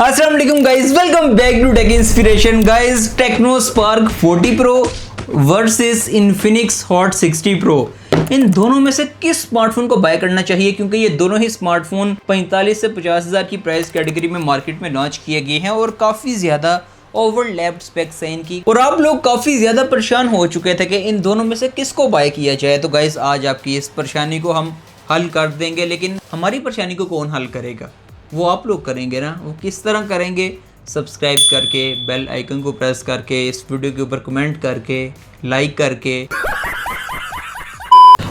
अस्सलाम वालेकुम guys, welcome back to Tech Inspiration. Guys, Tecno Spark 40 Pro versus Infinix Hot 60 Pro, इन दोनों में से किस स्मार्टफोन को बाय करना चाहिए? क्योंकि ये दोनों ही स्मार्टफोन 45 से 50 हज़ार की प्राइस कैटेगरी में मार्केट में लॉन्च किए गए हैं और काफ़ी ज़्यादा ओवरलैप्ड स्पेक्स हैं इनकी, और आप लोग काफ़ी ज़्यादा परेशान हो चुके थे कि इन दोनों में से किसको बाय किया जाए। तो गाइस, आज आपकी इस परेशानी को हम हल कर देंगे, लेकिन हमारी परेशानी को कौन हल करेगा? वो आप लोग करेंगे ना। वो किस तरह करेंगे? सब्सक्राइब करके, बेल आइकन को प्रेस करके, इस वीडियो के ऊपर कमेंट करके, लाइक करके।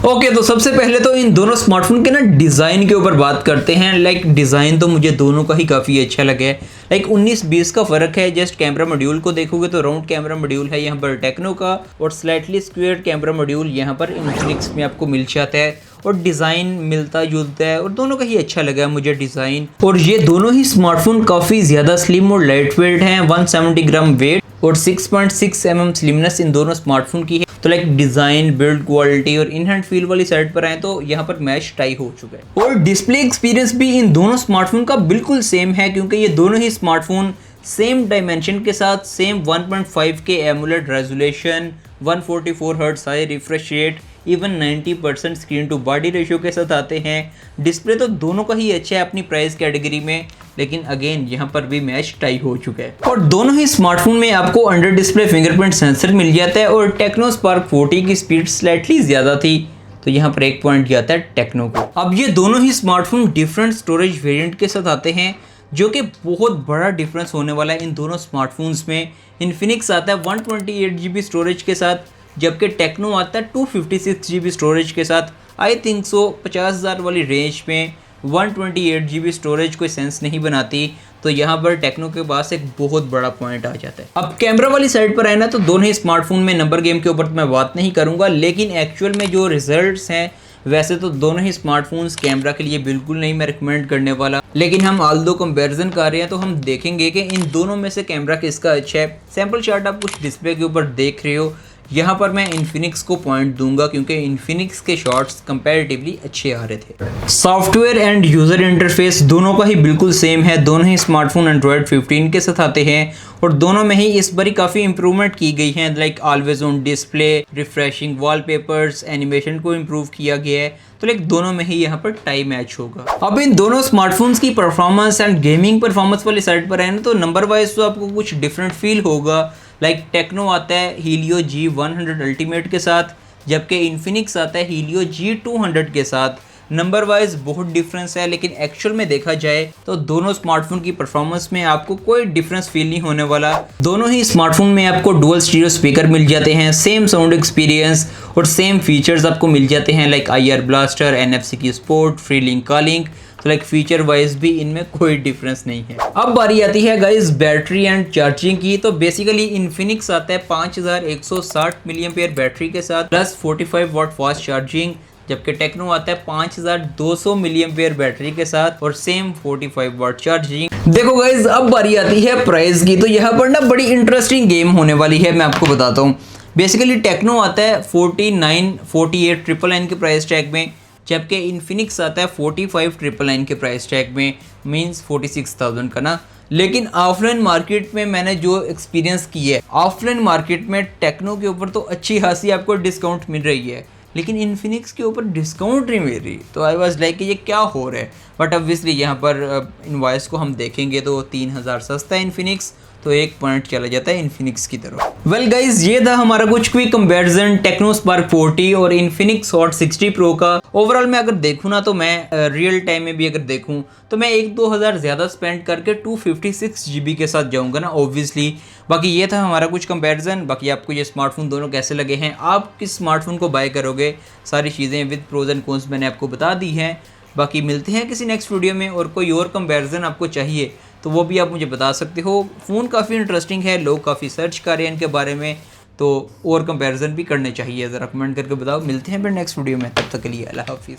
ओके, तो सबसे पहले तो इन दोनों स्मार्टफोन के ना डिज़ाइन के ऊपर बात करते हैं। लाइक डिज़ाइन तो मुझे दोनों का ही काफ़ी अच्छा लगा है। लाइक 19-20 का फ़र्क है। जस्ट कैमरा मॉड्यूल को देखोगे तो राउंड कैमरा मॉड्यूल है यहाँ पर टेक्नो का, और स्लाइटली स्क्वेयर कैमरा मॉड्यूल यहाँ पर इन्फिनिक्स में आपको मिल जाता है, और डिज़ाइन मिलता जुलता है और दोनों का ही अच्छा लगा मुझे डिज़ाइन। और ये दोनों ही स्मार्टफोन काफ़ी ज़्यादा स्लिम और लाइट वेट हैं। 170 ग्राम वेट और 6.6 mm स्लिमनेस इन दोनों स्मार्टफोन की है। तो लाइक डिज़ाइन, बिल्ड क्वालिटी और इन हैंड फील वाली साइड पर आए तो यहाँ पर मैच टाई हो चुका है। और डिस्प्ले एक्सपीरियंस भी इन दोनों स्मार्टफोन का बिल्कुल सेम है, क्योंकि ये दोनों ही स्मार्टफोन सेम डायमेंशन के साथ same 1.5K AMOLED resolution, 144 hertz high refresh rate, even 90% screen to body ratio के साथ आते हैं। डिस्प्ले तो दोनों का ही अच्छा है अपनी प्राइस कैटेगरी में, लेकिन अगेन यहाँ पर भी मैच टाई हो चुका है। और दोनों ही स्मार्टफोन में आपको अंडर डिस्प्ले फिंगरप्रिंट सेंसर मिल जाता है, और टेक्नो स्पार्क 40 की स्पीड स्लाइटली ज़्यादा थी, तो यहाँ पर एक पॉइंट जाता है टेक्नो को। अब ये दोनों ही स्मार्टफोन डिफरेंट स्टोरेज वेरिएंट के साथ आते हैं, जो कि बहुत बड़ा डिफरेंस होने वाला है इन दोनों स्मार्टफोन्स में। इन्फिनिक्स आता है 128 GB स्टोरेज के साथ, जबकि टेक्नो आता है 256 GB स्टोरेज के साथ। आई थिंक सो 50,000 वाली रेंज में 128 GB स्टोरेज कोई सेंस नहीं बनाती, तो यहाँ पर टेक्नो के पास एक बहुत बड़ा पॉइंट आ जाता है। अब कैमरा वाली साइड पर आए ना, तो दोनों ही स्मार्टफोन में नंबर गेम के ऊपर तो मैं बात नहीं करूँगा, लेकिन एक्चुअल में जो रिजल्ट्स हैं वैसे तो दोनों ही स्मार्टफोन्स कैमरा के लिए बिल्कुल नहीं मैं रिकमेंड करने वाला, लेकिन हम आल्दो कंपैरिजन कर रहे हैं तो हम देखेंगे कि इन दोनों में से कैमरा किसका अच्छा है। सैम्पल शॉट आप कुछ डिस्प्ले के ऊपर देख रहे हो, यहाँ पर मैं इन्फिनिक्स को पॉइंट दूंगा, क्योंकि इन्फिनिक्स के शॉट्स कंपैरेटिवली अच्छे आ रहे थे। सॉफ्टवेयर एंड यूज़र इंटरफेस दोनों का ही बिल्कुल सेम है। दोनों ही स्मार्टफोन एंड्रॉयड 15 के साथ आते हैं, और दोनों में ही इस बारी काफ़ी इंप्रूवमेंट की गई है। Like always on display, refreshing wallpapers, animation को इम्प्रूव किया गया है। तो लाइक दोनों में ही यहाँ पर टाई मैच होगा। अब इन दोनों स्मार्टफोन्स की परफॉर्मेंस एंड गेमिंग परफॉर्मेंस वाली साइड पर है ना, तो नंबर वाइज तो आपको कुछ डिफरेंट फील होगा। लाइक टेक्नो आता है हीलियो G100 अल्टीमेट के साथ, जबकि इन्फिनिक्स आता है हीलियो G200 के साथ। नंबर वाइज बहुत डिफरेंस है, लेकिन एक्चुअल में देखा जाए तो दोनों स्मार्टफोन की परफॉर्मेंस में आपको कोई डिफरेंस फील नहीं होने वाला। दोनों ही स्मार्टफोन में आपको डुअल स्टीरियो स्पीकर मिल जाते हैं, सेम साउंड एक्सपीरियंस और सेम फीचर्स आपको मिल जाते हैं, लाइक IR ब्लास्टर, NFC की सपोर्ट, फ्री लिंक कॉलिंग। तो लाइक फीचर वाइज भी इनमें कोई डिफरेंस नहीं है। अब बारी आती है गाइस बैटरी एंड चार्जिंग की। तो बेसिकली इन्फिनिक्स आता है 5160 mAh बैटरी के साथ प्लस 45 वाट फास्ट चार्जिंग, जबकि टेक्नो आता है 5200 mAh बैटरी के साथ और सेम 45 वाट चार्जिंग। देखो गाइस, अब बारी आती है प्राइस की। तो यहाँ पर ना बड़ी इंटरेस्टिंग गेम होने वाली है, मैं आपको बताता हूँ। बेसिकली टेक्नो आता है 49,48 999 के प्राइस टैग में, जबकि इन्फिनिक्स आता है 45,999 के प्राइस टैग में, मींस 46,000 का ना। लेकिन ऑफलाइन मार्केट में मैंने जो एक्सपीरियंस किया है, ऑफलाइन मार्केट में टेक्नो के ऊपर तो अच्छी खासी आपको डिस्काउंट मिल रही है, लेकिन इन्फिनिक्स के ऊपर डिस्काउंट नहीं मिल रही। तो आई वाज लाइक ये क्या हो रहा है, बट ऑब्वियसली यहाँ पर इनवॉइस को हम देखेंगे तो 3,000 सस्ता है इन्फिनिक्स, तो एक पॉइंट चला जाता है इन्फिनिक्स की तरफ। वेल गाइज, ये था हमारा कुछ क्विक कंपैरिजन टेक्नो स्पार्क 40 और इन्फिनिक्स हॉट 60 प्रो का। ओवरऑल मैं अगर देखूँ ना, तो मैं रियल टाइम में भी अगर देखूँ तो मैं 1-2 हज़ार ज़्यादा स्पेंड करके 256 GB के साथ जाऊँगा ना ऑब्वियसली। बाकी ये था हमारा कुछ कंपैरिजन। बाकी आपको ये स्मार्टफोन दोनों कैसे लगे हैं, आप किस स्मार्टफोन को बाय करोगे, सारी चीज़ें विद प्रोज एंड कॉन्स मैंने आपको बता दी हैं। बाकी मिलते हैं किसी नेक्स्ट वीडियो में, और कोई और कंपैरिजन आपको चाहिए तो वो भी आप मुझे बता सकते हो। फ़ोन काफ़ी इंटरेस्टिंग है, लोग काफ़ी सर्च कर रहे हैं इनके बारे में, तो और कंपैरिजन भी करने चाहिए। ज़रा कमेंट करके बताओ। मिलते हैं फिर नेक्स्ट वीडियो में, तब तक के लिए अल्लाह हाफिज़।